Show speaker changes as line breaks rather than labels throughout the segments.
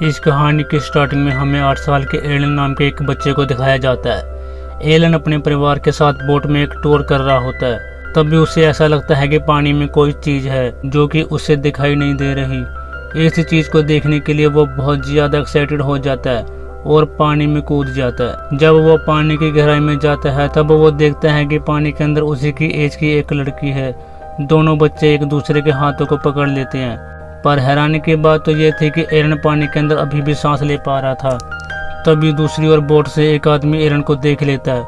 इस कहानी की स्टार्टिंग में हमें 8 साल के एलन नाम के एक बच्चे को दिखाया जाता है। एलन अपने परिवार के साथ बोट में एक टूर कर रहा होता है। तब भी उसे ऐसा लगता है कि पानी में कोई चीज है जो कि उसे दिखाई नहीं दे रही। इस चीज को देखने के लिए वो बहुत ज्यादा एक्साइटेड हो जाता है और पानी में कूद जाता है। जब वो पानी की गहराई में जाता है तब वो देखता है कि पानी के अंदर उसी की एज की एक लड़की है। दोनों बच्चे एक दूसरे के हाथों को पकड़ लेते हैं, पर हैरानी की बात तो ये थी कि एरन पानी के अंदर अभी भी सांस ले पा रहा था। तभी दूसरी ओर बोट से एक आदमी एरन को देख लेता है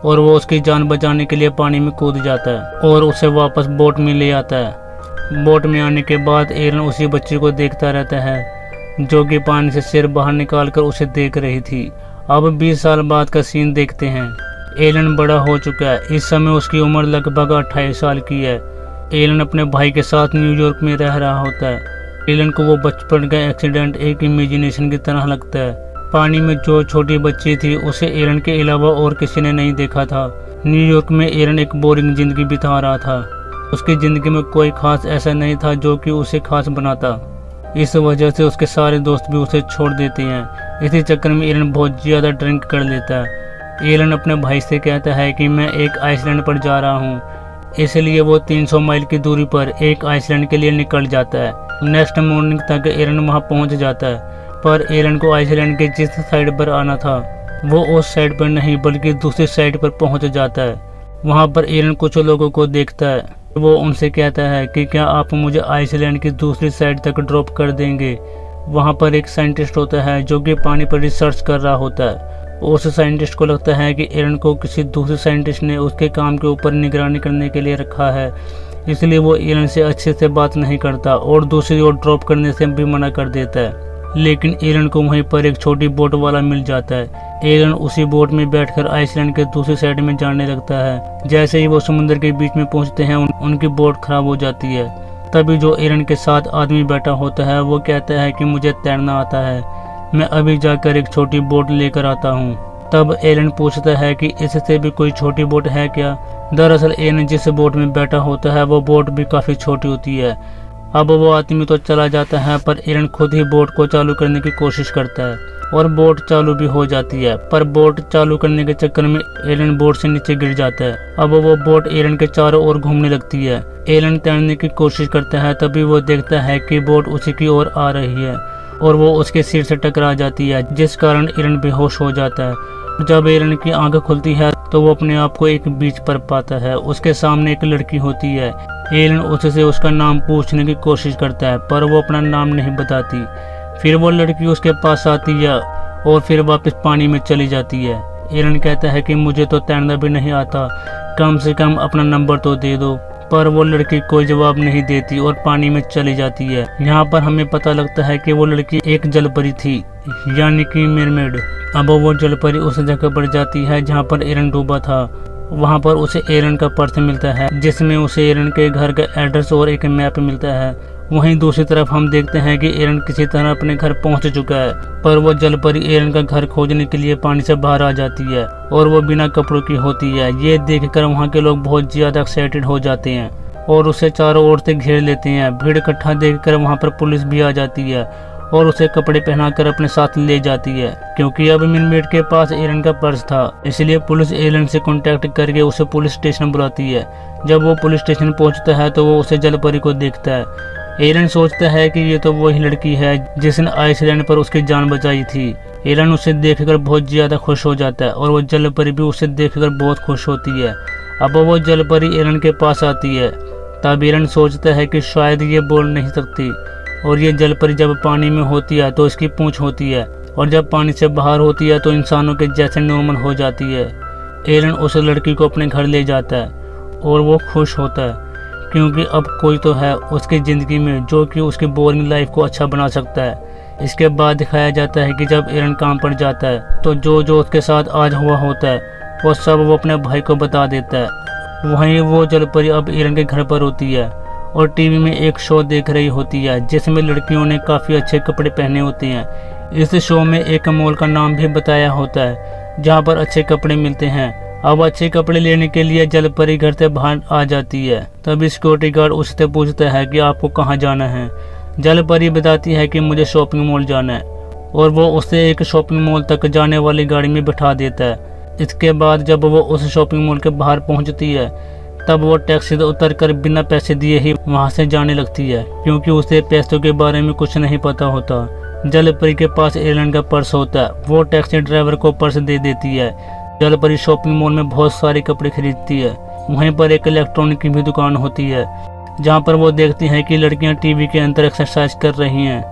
और वो उसकी जान बचाने के लिए पानी में कूद जाता है और उसे वापस बोट में ले आता है। बोट में आने के बाद एरन उसी बच्ची को देखता रहता है जो कि पानी से सिर बाहर निकाल कर उसे देख रही थी। अब 20 साल बाद का सीन देखते हैं। एलन बड़ा हो चुका है। इस समय उसकी उम्र लगभग 28 साल की है। एलन अपने भाई के साथ न्यूयॉर्क में रह रहा होता है। एलन को वो बचपन का एक्सीडेंट एक इमेजिनेशन की तरह लगता है। पानी में जो छोटी बच्ची थी उसे एलन के अलावा और किसी ने नहीं देखा था। न्यूयॉर्क में एलन एक बोरिंग जिंदगी बिता रहा था। उसकी जिंदगी में कोई खास ऐसा नहीं था जो कि उसे खास बनाता। इस वजह से उसके सारे दोस्त भी उसे छोड़ देते हैं। इसी चक्कर में एलन बहुत ज्यादा ड्रिंक कर लेता है। एलन अपने भाई से कहता है कि मैं एक आइसलैंड पर जा रहा हूँ, इसलिए वो 300 माइल की दूरी पर एक आइसलैंड के लिए निकल जाता है। नेक्स्ट मॉर्निंग तक एलन वहां पहुंच जाता है, पर एलन को आइसलैंड के जिस साइड पर आना था वो उस साइड पर नहीं बल्कि दूसरी साइड पर पहुंच जाता है। वहां पर एलन कुछ लोगों को देखता है। वो उनसे कहता है कि क्या आप मुझे आइसलैंड की दूसरी साइड तक ड्रॉप कर देंगे। वहां पर एक साइंटिस्ट होता है जो कि पानी पर रिसर्च कर रहा होता है। उस साइंटिस्ट को लगता है कि एलन को किसी दूसरे साइंटिस्ट ने उसके काम के ऊपर निगरानी करने के लिए रखा है, इसलिए वो एलन से अच्छे से बात नहीं करता और दूसरी ओर ड्रॉप करने से भी मना कर देता है। लेकिन एलन को वहीं पर एक छोटी बोट वाला मिल जाता है। एलन उसी बोट में बैठकर आइसलैंड के दूसरी साइड में जाने लगता है। जैसे ही वो समुद्र के बीच में पहुंचते हैं उनकी बोट खराब हो जाती है। तभी जो एलन के साथ आदमी बैठा होता है वो कहता है कि मुझे तैरना आता है, मैं अभी जाकर एक छोटी बोट लेकर आता हूँ। तब एलन पूछता है कि इससे भी कोई छोटी बोट है क्या। दरअसल एलन जिस बोट में बैठा होता है वो बोट भी काफी छोटी होती है। अब वो आदमी तो चला जाता है, पर एलन खुद ही बोट को चालू करने की कोशिश करता है और बोट चालू भी हो जाती है। पर बोट चालू करने के चक्कर में एलन बोट से नीचे गिर जाता है। अब वो बोट एलन के चारों ओर घूमने लगती है। एलन तैरने की कोशिश करता है, तभी वो देखता है कि बोट उसी की ओर आ रही है और वो उसके सिर से टकरा जाती है, जिस कारण एलन बेहोश हो जाता है। जब एलन की आंख खुलती है तो वो अपने आप को एक बीच पर पाता है। उसके सामने एक लड़की होती है। एलन उससे उसका नाम पूछने की कोशिश करता है, पर वो अपना नाम नहीं बताती। फिर वो लड़की उसके पास आती है और फिर वापस पानी में चली जाती है। एलन कहता है कि मुझे तो तैरना भी नहीं आता, कम से कम अपना नंबर तो दे दो। पर वो लड़की कोई जवाब नहीं देती और पानी में चली जाती है। यहाँ पर हमें पता लगता है कि वो लड़की एक जलपरी थी, यानी कि मरमेड। अब वो जलपरी उस जगह पर जाती है जहाँ पर एलन डूबा था। वहाँ पर उसे एलन का पर्स मिलता है जिसमें उसे एलन के घर का एड्रेस और एक मैप मिलता है। वहीं दूसरी तरफ हम देखते हैं कि एलन किसी तरह अपने घर पहुंच चुका है, पर वो जलपरी एलन का घर खोजने के लिए पानी से बाहर आ जाती है और वो बिना कपड़ों की होती है। ये देखकर वहाँ के लोग बहुत ज्यादा एक्साइटेड हो जाते हैं और उसे चारों ओर से घेर लेते हैं। भीड़ इकट्ठा देखकर वहाँ पर पुलिस भी आ जाती है और उसे कपड़े पहनाकर अपने साथ ले जाती है, क्योंकि अब मरमेड के पास एलन का पर्स था। इसलिए पुलिस एलन से कांटेक्ट करके उसे पुलिस स्टेशन बुलाती है। जब वो पुलिस स्टेशन पहुंचता है तो वो उसे जलपरी को देखता है। एलन सोचता है कि ये तो वही लड़की है जिसने आइसलैंड पर उसकी जान बचाई थी। एलन उसे देखकर बहुत ज्यादा खुश हो जाता है और वो जलपरी भी उसे देखकर बहुत खुश होती है। अब वो जलपरी एलन के पास आती है। तब एलन सोचता है कि शायद ये बोल नहीं सकती, और ये जलपरी जब पानी में होती है तो इसकी पूंछ होती है और जब पानी से बाहर होती है तो इंसानों के जैसे नॉर्मल हो जाती है। एलन उस लड़की को अपने घर ले जाता है और वो खुश होता है क्योंकि अब कोई तो है उसकी ज़िंदगी में जो कि उसकी बोरिंग लाइफ को अच्छा बना सकता है। इसके बाद दिखाया जाता है कि जब एलन काम पर जाता है तो जो उसके साथ आज हुआ होता है वो सब वो अपने भाई को बता देता है। वहीं वो जलपरी अब एलन के घर पर होती है और टीवी में एक शो देख रही होती है जिसमें लड़कियों ने काफ़ी अच्छे कपड़े पहने होते हैं। इस शो में एक मॉल का नाम भी बताया होता है जहाँ पर अच्छे कपड़े मिलते हैं। अब अच्छे कपड़े लेने के लिए जलपरी घर से बाहर आ जाती है। तभी सिक्योरिटी गार्ड उससे पूछता है कि आपको कहाँ जाना है। जलपरी बताती है कि मुझे शॉपिंग मॉल जाना है और वो उसे एक शॉपिंग मॉल तक जाने वाली गाड़ी में बिठा देता है। इसके बाद जब वो उस शॉपिंग मॉल के बाहर पहुंचती है तब वो टैक्सी से उतरकर बिना पैसे दिए ही वहां से जाने लगती है, क्योंकि उसे पैसों के बारे में कुछ नहीं पता होता। जलपरी के पास एलन का पर्स होता है। वो टैक्सी ड्राइवर को पर्स दे देती है। जलपरी शॉपिंग मॉल में बहुत सारे कपड़े खरीदती है। वहीं पर एक इलेक्ट्रॉनिक की भी दुकान होती है, जहां पर वो देखती है कि लड़कियां टीवी के अंदर एक्सरसाइज कर रही हैं।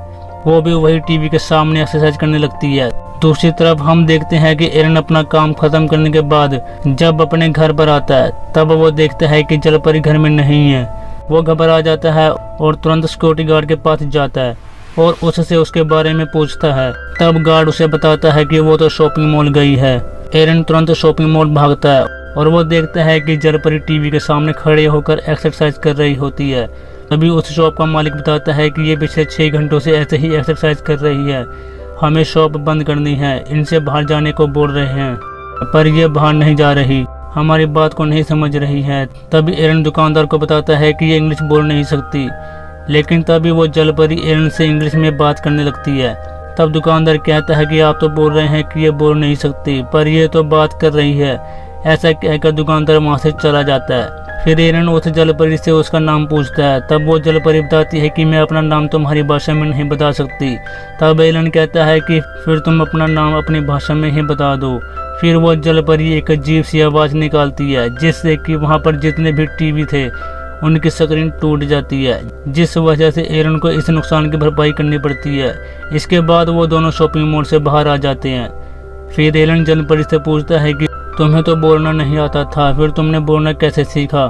वो भी वही टीवी के सामने एक्सरसाइज करने लगती है। दूसरी तरफ हम देखते हैं कि एरन अपना काम खत्म करने के बाद जब अपने घर पर आता है तब वो देखता है कि जलपरी घर में नहीं है। वो घबरा जाता है और तुरंत सिक्योरिटी गार्ड के पास जाता है और उससे उसके बारे में पूछता है। तब गार्ड उसे बताता है कि वो तो शॉपिंग मॉल गई है। एरन तुरंत शॉपिंग मॉल भागता है और वो देखता है कि जलपरी टीवी के सामने खड़े होकर एक्सरसाइज कर रही होती है। तभी उस शॉप का मालिक बताता है कि ये पिछले 6 घंटों से ऐसे ही एक्सरसाइज कर रही है, हमें शॉप बंद करनी है, इनसे बाहर जाने को बोल रहे हैं, पर ये बाहर नहीं जा रही, हमारी बात को नहीं समझ रही है। तभी एरन दुकानदार को बताता है कि ये इंग्लिश बोल नहीं सकती, लेकिन तभी वो जलपरी एरन से इंग्लिश में बात करने लगती है। तब दुकानदार कहता है कि आप तो बोल रहे हैं कि ये बोल नहीं सकती, पर ये तो बात कर रही है। ऐसा कहकर दुकानदार वहां से चला जाता है। फिर एरन उस जलपरी से उसका नाम पूछता है। तब वो जलपरी बताती है कि मैं अपना नाम तुम्हारी भाषा में नहीं बता सकती। तब एरन कहता है कि फिर तुम अपना नाम अपनी भाषा में ही बता दो। फिर वो जलपरी एक अजीब सी आवाज़ निकालती है, जिससे कि वहाँ पर जितने भी टीवी थे उनकी स्क्रीन टूट जाती है, जिस वजह से एरन को इस नुकसान की भरपाई करनी पड़ती है। इसके बाद वो दोनों शॉपिंग मॉल से बाहर आ जाते हैं। फिर एरन जलपरी से पूछता है कि तुम्हें तो बोलना नहीं आता था, फिर तुमने बोलना कैसे सीखा?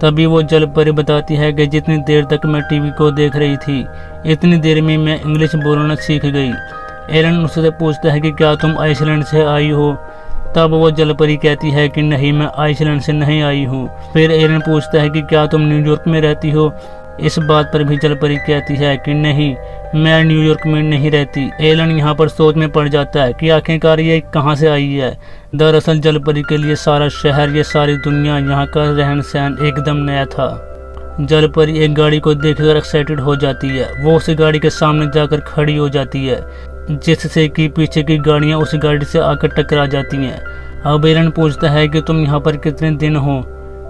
तभी वो जलपरी बताती है कि जितनी देर तक मैं टीवी को देख रही थी, इतनी देर में मैं इंग्लिश बोलना सीख गई। एरन उससे पूछता है कि क्या तुम आइसलैंड से आई हो? तब वो जलपरी कहती है कि नहीं, मैं आइसलैंड से नहीं आई हूँ। फिर एरन पूछता है कि क्या तुम न्यूयॉर्क में रहती हो? इस बात पर भी जलपरी कहती है कि नहीं, मैं न्यूयॉर्क में नहीं रहती। एलन यहाँ पर सोच में पड़ जाता है कि आखिरकार ये कहाँ से आई है। दरअसल जलपरी के लिए सारा शहर, ये सारी दुनिया, यहाँ का रहन सहन एकदम नया था। जलपरी एक गाड़ी को देखकर एक्साइटेड हो जाती है। वो उस गाड़ी के सामने जाकर खड़ी हो जाती है, जिससे कि पीछे की गाड़ियाँ उस गाड़ी से आकर टकरा जाती हैं। अब एलन पूछता है कि तुम यहाँ पर कितने दिन हो?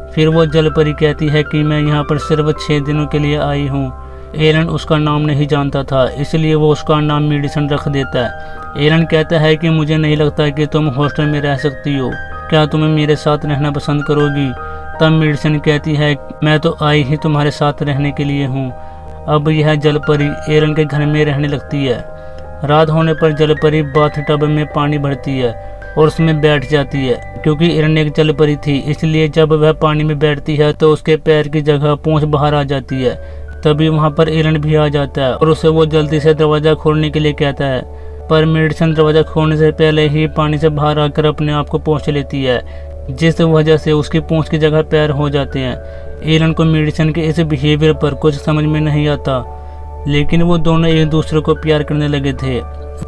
फिर वो जलपरी कहती है कि मैं यहाँ पर सिर्फ 6 दिनों के लिए आई हूँ। एलन उसका नाम नहीं जानता था, इसलिए वो उसका नाम मेडिसन रख देता है। एलन कहता है कि मुझे नहीं लगता कि तुम हॉस्टल में रह सकती हो, क्या तुम्हें मेरे साथ रहना पसंद करोगी? तब मेडिसन कहती है मैं तो आई ही तुम्हारे साथ रहने के लिए हूँ। अब यह जलपरी एलन के घर में रहने लगती है। रात होने पर जलपरी बाथटब में पानी भरती है और उसमें बैठ जाती है। क्योंकि एरन एक जलपरी थी, इसलिए जब वह पानी में बैठती है तो उसके पैर की जगह पूंछ बाहर आ जाती है। तभी वहां पर एरन भी आ जाता है और उसे वो जल्दी से दरवाजा खोलने के लिए कहता है, पर मेडिसन दरवाजा खोलने से पहले ही पानी से बाहर आकर अपने आप को पोंछ लेती है, जिस वजह से उसकी पूंछ की जगह पैर हो जाते हैं। एरन को मेडिसन के इस बिहेवियर पर कुछ समझ में नहीं आता, लेकिन वो दोनों एक दूसरे को प्यार करने लगे थे।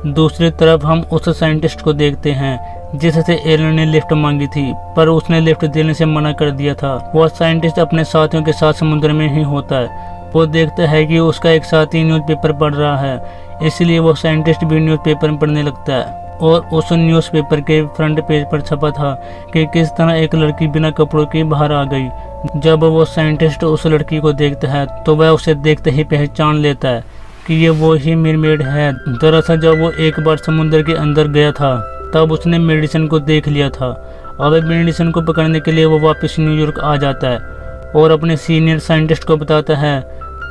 दूसरी तरफ हम उस साइंटिस्ट को देखते हैं जिससे एलन ने लिफ्ट मांगी थी, पर उसने लिफ्ट देने से मना कर दिया था। वह साइंटिस्ट अपने साथियों के साथ समुद्र में ही होता है। वो देखता है कि उसका एक साथी न्यूज़पेपर पढ़ रहा है, इसलिए वो साइंटिस्ट भी न्यूज़पेपर पढ़ने लगता है। और उस न्यूज़पेपर के फ्रंट पेज पर छपा था कि किस तरह एक लड़की बिना कपड़ों के बाहर आ गई। जब वो साइंटिस्ट उस लड़की को देखता है तो वह उसे देखते ही पहचान लेता है कि ये वो ही मरमेड है। दरअसल जब वो एक बार समुद्र के अंदर गया था तब उसने मेडिसन को देख लिया था। अब मेडिसन को पकड़ने के लिए वो वापस न्यूयॉर्क आ जाता है और अपने सीनियर साइंटिस्ट को बताता है,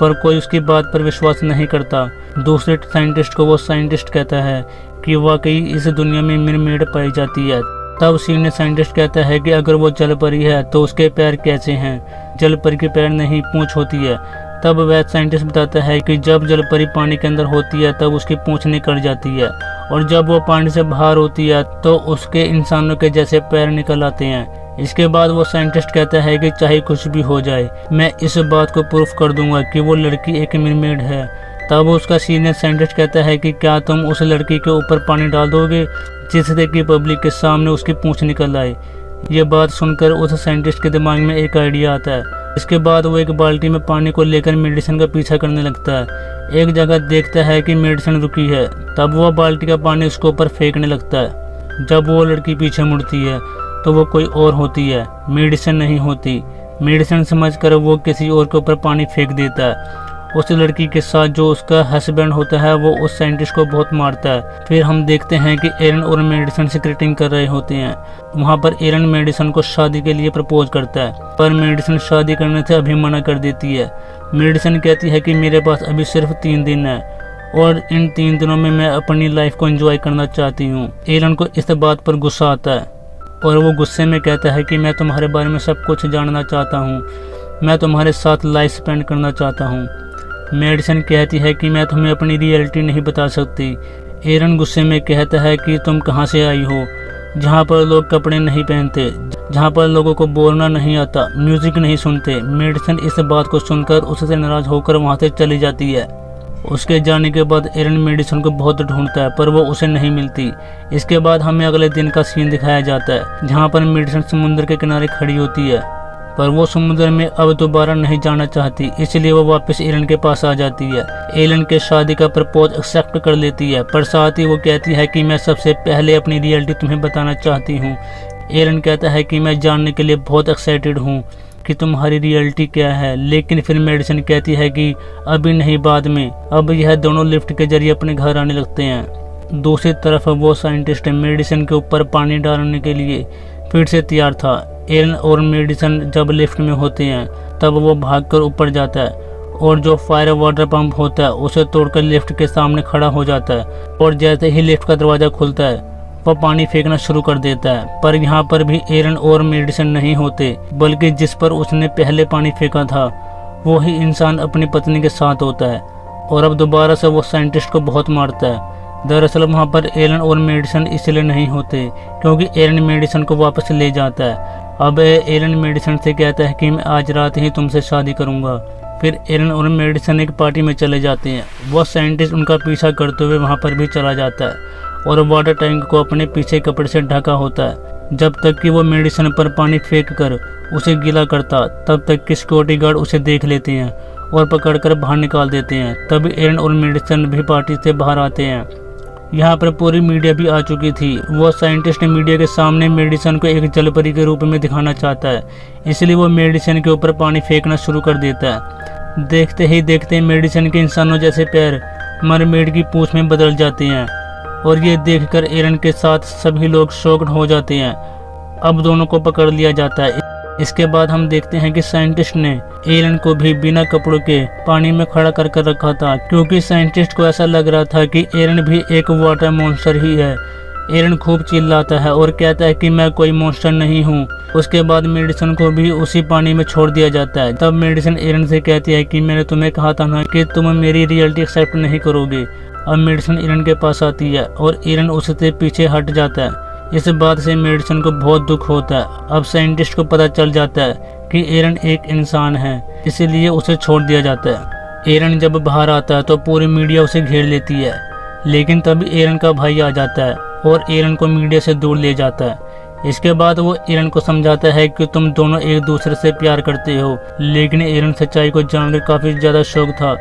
पर कोई उसकी बात पर विश्वास नहीं करता। दूसरे साइंटिस्ट को वो साइंटिस्ट कहता है कि वाकई इस दुनिया में मरमेड पाई जाती है। तब सीनियर साइंटिस्ट कहता है कि अगर वो जलपरी है तो उसके पैर कैसे हैं? जलपरी के पैर नहीं, पूंछ होती है। तब वह साइंटिस्ट बताता है कि जब जलपरी पानी के अंदर होती है तब उसकी पूंछ निकल जाती है, और जब वो पानी से बाहर होती है तो उसके इंसानों के जैसे पैर निकल आते हैं। इसके बाद वो साइंटिस्ट कहता है कि चाहे कुछ भी हो जाए, मैं इस बात को प्रूफ कर दूंगा कि वो लड़की एक मरमेड है। तब उसका सीनियर साइंटिस्ट कहता है कि क्या तुम उस लड़की के ऊपर पानी डाल दोगे जिससे कि पब्लिक के सामने उसकी पूंछ निकल आए। ये बात सुनकर उस साइंटिस्ट के दिमाग में एक आइडिया आता है। इसके बाद वो एक बाल्टी में पानी को लेकर मेडिसिन का पीछा करने लगता है। एक जगह देखता है कि मेडिसिन रुकी है, तब वह बाल्टी का पानी उसके ऊपर फेंकने लगता है। जब वो लड़की पीछे मुड़ती है तो वो कोई और होती है, मेडिसिन नहीं होती। मेडिसिन समझकर वो किसी और के ऊपर पानी फेंक देता है। उस लड़की के साथ जो उसका हस्बैंड होता है वो उस साइंटिस्ट को बहुत मारता है। फिर हम देखते हैं कि एरन और मेडिसिन सिक्रेटिंग कर रहे होते हैं। वहाँ पर एरन मेडिसिन को शादी के लिए प्रपोज करता है, पर मेडिसिन शादी करने से अभी मना कर देती है। मेडिसिन कहती है कि मेरे पास अभी सिर्फ 3 दिन है और इन 3 दिनों में मैं अपनी लाइफ को एंजॉय करना चाहती हूँ। एरन को इस बात पर गुस्सा आता है और वो गुस्से में कहता है कि मैं तुम्हारे बारे में सब कुछ जानना चाहता हूँ, मैं तुम्हारे साथ लाइफ स्पेंड करना चाहता हूँ। मेडिसिन कहती है कि मैं तुम्हें अपनी रियलिटी नहीं बता सकती। एरन गुस्से में कहता है कि तुम कहाँ से आई हो, जहाँ पर लोग कपड़े नहीं पहनते, जहाँ पर लोगों को बोलना नहीं आता, म्यूजिक नहीं सुनते। मेडिसिन इस बात को सुनकर उससे नाराज होकर वहाँ से चली जाती है। उसके जाने के बाद एरन मेडिसिन को बहुत ढूंढता है पर वो उसे नहीं मिलती। इसके बाद हमें अगले दिन का सीन दिखाया जाता है, जहाँ पर मेडिसिन समुद्र के किनारे खड़ी होती है, पर वो समुद्र में अब दोबारा नहीं जाना चाहती, इसलिए वो वापस एरन के पास आ जाती है। एरन के शादी का प्रपोज एक्सेप्ट कर लेती है, पर साथ ही वो कहती है कि मैं सबसे पहले अपनी रियलिटी तुम्हें बताना चाहती हूँ। एरन कहता है कि मैं जानने के लिए बहुत एक्साइटेड हूँ कि तुम्हारी रियलिटी क्या है, लेकिन फिर मेडिसिन कहती है कि अभी नहीं, बाद में। अब यह दोनों लिफ्ट के जरिए अपने घर आने लगते हैं। दूसरी तरफ वो साइंटिस्ट मेडिसिन के ऊपर पानी डालने के लिए फिर से तैयार था। एरन और मेडिसिन जब लिफ्ट में होते हैं तब वो भागकर ऊपर जाता है और जो फायर वाटर पंप होता है उसे तोड़कर लिफ्ट के सामने खड़ा हो जाता है और जैसे ही लिफ्ट का दरवाज़ा खुलता है वह पानी फेंकना शुरू कर देता है। पर यहाँ पर भी एरन और मेडिसिन नहीं होते, बल्कि जिस पर उसने पहले पानी फेंका था वो ही इंसान अपनी पत्नी के साथ होता है और अब दोबारा से वो साइंटिस्ट को बहुत मारता है। दरअसल वहाँ पर एरन और मेडिसिन इसलिए नहीं होते क्योंकि एरन मेडिसिन को वापस ले जाता है। अब एरन मेडिसिन से कहता है कि मैं आज रात ही तुमसे शादी करूँगा। फिर एरन और मेडिसिन एक पार्टी में चले जाते हैं। वह साइंटिस्ट उनका पीछा करते हुए वहाँ पर भी चला जाता है और वाटर टैंक को अपने पीछे कपड़े से ढका होता है। जब तक कि वो मेडिसिन पर पानी फेंक कर उसे गीला करता, तब तक कि सिक्योरिटी गार्ड उसे देख लेते हैं और पकड़कर बाहर निकाल देते हैं। तभी एरन और मेडिसिन भी पार्टी से बाहर आते हैं। यहाँ पर पूरी मीडिया भी आ चुकी थी। वो साइंटिस्ट मीडिया के सामने मेडिसिन को एक जलपरी के रूप में दिखाना चाहता है, इसलिए वो मेडिसिन के ऊपर पानी फेंकना शुरू कर देता है। देखते ही देखते मेडिसिन के इंसानों जैसे पैर मरमेड की पूंछ में बदल जाते हैं और ये देखकर एरन के साथ सभी लोग शॉक्ड हो जाते हैं। अब दोनों को पकड़ लिया जाता है। इसके बाद हम देखते हैं कि साइंटिस्ट ने एरन को भी बिना कपड़ों के पानी में खड़ा कर रखा था, क्योंकि साइंटिस्ट को ऐसा लग रहा था कि एरन भी एक वाटर मॉन्स्टर ही है। एरन खूब चिल्लाता है और कहता है कि मैं कोई मॉन्स्टर नहीं हूँ। उसके बाद मेडिसिन को भी उसी पानी में छोड़ दिया जाता है। तब मेडिसिन एरन से कहती है कि मैंने तुम्हें कहा था ना कि तुम मेरी रियलिटी एक्सेप्ट नहीं करोगे। अब मेडिसिन एरन के पास आती है और एरन उससे पीछे हट जाता है। इस बात से मेडिसिन को बहुत दुख होता है। अब साइंटिस्ट को पता चल जाता है कि एरन एक इंसान है, इसीलिए उसे छोड़ दिया जाता है। एरन जब बाहर आता है तो पूरी मीडिया उसे घेर लेती है, लेकिन तभी एरन का भाई आ जाता है और एरन को मीडिया से दूर ले जाता है। इसके बाद वो एरन को समझाता है कि तुम दोनों एक दूसरे से प्यार करते हो, लेकिन एरन सच्चाई को जानकर काफी ज्यादा शौक था।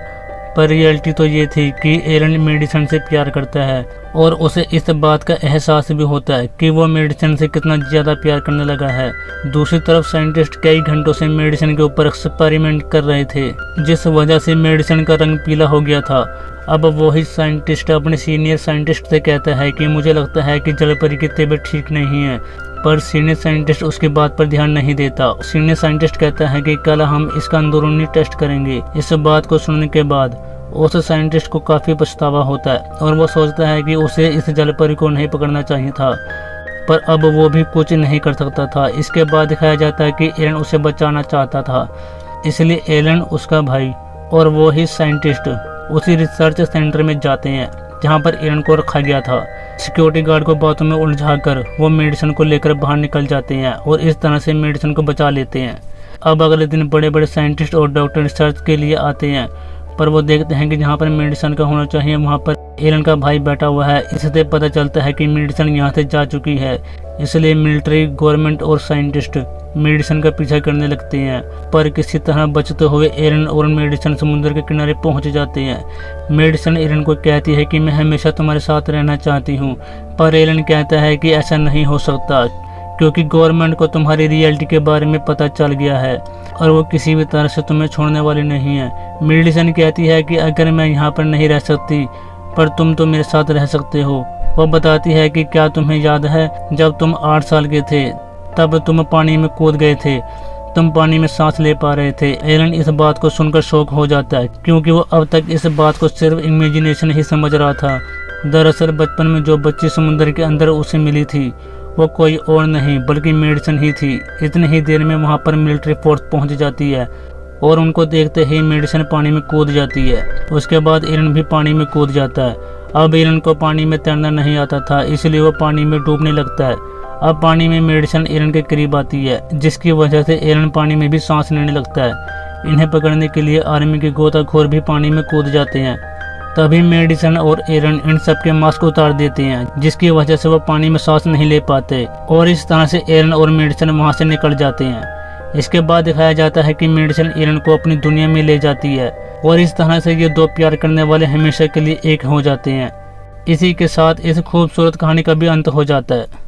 पर रियलिटी तो ये थी कि एरन मेडिसिन से प्यार करता है और उसे इस बात का एहसास भी होता है कि वो मेडिसिन से कितना ज्यादा प्यार करने लगा है। दूसरी तरफ साइंटिस्ट कई घंटों से मेडिसिन के ऊपर एक्सपेरिमेंट कर रहे थे, जिस वजह से मेडिसिन का रंग पीला हो गया था। अब वही साइंटिस्ट अपने सीनियर साइंटिस्ट से कहता है कि मुझे लगता है कि जलपरी की तबीयत ठीक नहीं है, पर सीनियर साइंटिस्ट उसकी बात पर ध्यान नहीं देता। सीनियर साइंटिस्ट कहता है कि कल हम इसका अंदरूनी टेस्ट करेंगे। इस बात को सुनने के बाद उस साइंटिस्ट को काफी पछतावा होता है और वो सोचता है कि उसे इस जलपरी को नहीं पकड़ना चाहिए था, पर अब वो भी कुछ नहीं कर सकता था। इसके बाद दिखाया जाता है कि एरन उसे बचाना चाहता था, इसलिए एरन, उसका भाई और वो ही साइंटिस्ट उसी रिसर्च सेंटर में जाते हैं जहाँ पर एरन को रखा गया था। सिक्योरिटी गार्ड को बातों में उलझाकर वो मेडिसिन को लेकर बाहर निकल जाते हैं और इस तरह से मेडिसिन को बचा लेते हैं। अब अगले दिन बड़े बड़े साइंटिस्ट और डॉक्टर रिसर्च के लिए आते हैं, पर वो देखते हैं कि जहाँ पर मेडिसिन का होना चाहिए वहाँ पर एरन का भाई बैठा हुआ है। इससे पता चलता है कि मेडिसिन यहाँ से जा चुकी है। इसलिए मिलिट्री, गवर्नमेंट और साइंटिस्ट मेडिसिन का पीछा करने लगते हैं। पर किसी तरह बचते हुए एरन और मेडिसिन समुद्र के किनारे पहुंच जाते हैं। मेडिसिन एरन को कहती है कि मैं हमेशा तुम्हारे साथ रहना चाहती हूँ, पर एरन कहता है कि ऐसा नहीं हो सकता, क्योंकि गवर्नमेंट को तुम्हारी रियलिटी के बारे में पता चल गया है और वो किसी भी तरह से तुम्हें छोड़ने वाली नहीं है। मेडिसिन कहती है कि अगर मैं यहाँ पर नहीं रह सकती, पर तुम तो मेरे साथ रह सकते हो। वो बताती है कि क्या तुम्हें याद है जब तुम 8 साल के थे, तब तुम पानी में कूद गए थे, तुम पानी में सांस ले पा रहे थे। एलन इस बात को सुनकर शॉक हो जाता है, क्योंकि वो अब तक इस बात को सिर्फ इमेजिनेशन ही समझ रहा था। दरअसल बचपन में जो बच्ची समुद्र के अंदर उसे मिली थी वो कोई और नहीं बल्कि मेडिसिन ही थी। इतनी ही देर में वहाँ पर मिलिट्री फोर्स पहुँच जाती है और उनको देखते ही मेडिसिन पानी में कूद जाती है। उसके बाद एलन भी पानी में कूद जाता है। अब एलन को पानी में तैरना नहीं आता था, इसलिए वो पानी में डूबने लगता है। अब पानी में मेडिसिन एलन के करीब आती है, जिसकी वजह से एलन पानी में भी सांस लेने लगता है। इन्हें पकड़ने के लिए आर्मी के गोताखोर भी पानी में कूद जाते हैं। तभी मेडिसिन और एरन इन सब के मास्क उतार देते हैं, जिसकी वजह से वो पानी में सांस नहीं ले पाते और इस तरह से एरन और मेडिसिन वहां से निकल जाते हैं। इसके बाद दिखाया जाता है कि मेडिसिन एरन को अपनी दुनिया में ले जाती है और इस तरह से ये दो प्यार करने वाले हमेशा के लिए एक हो जाते हैं। इसी के साथ इस खूबसूरत कहानी का भी अंत हो जाता है।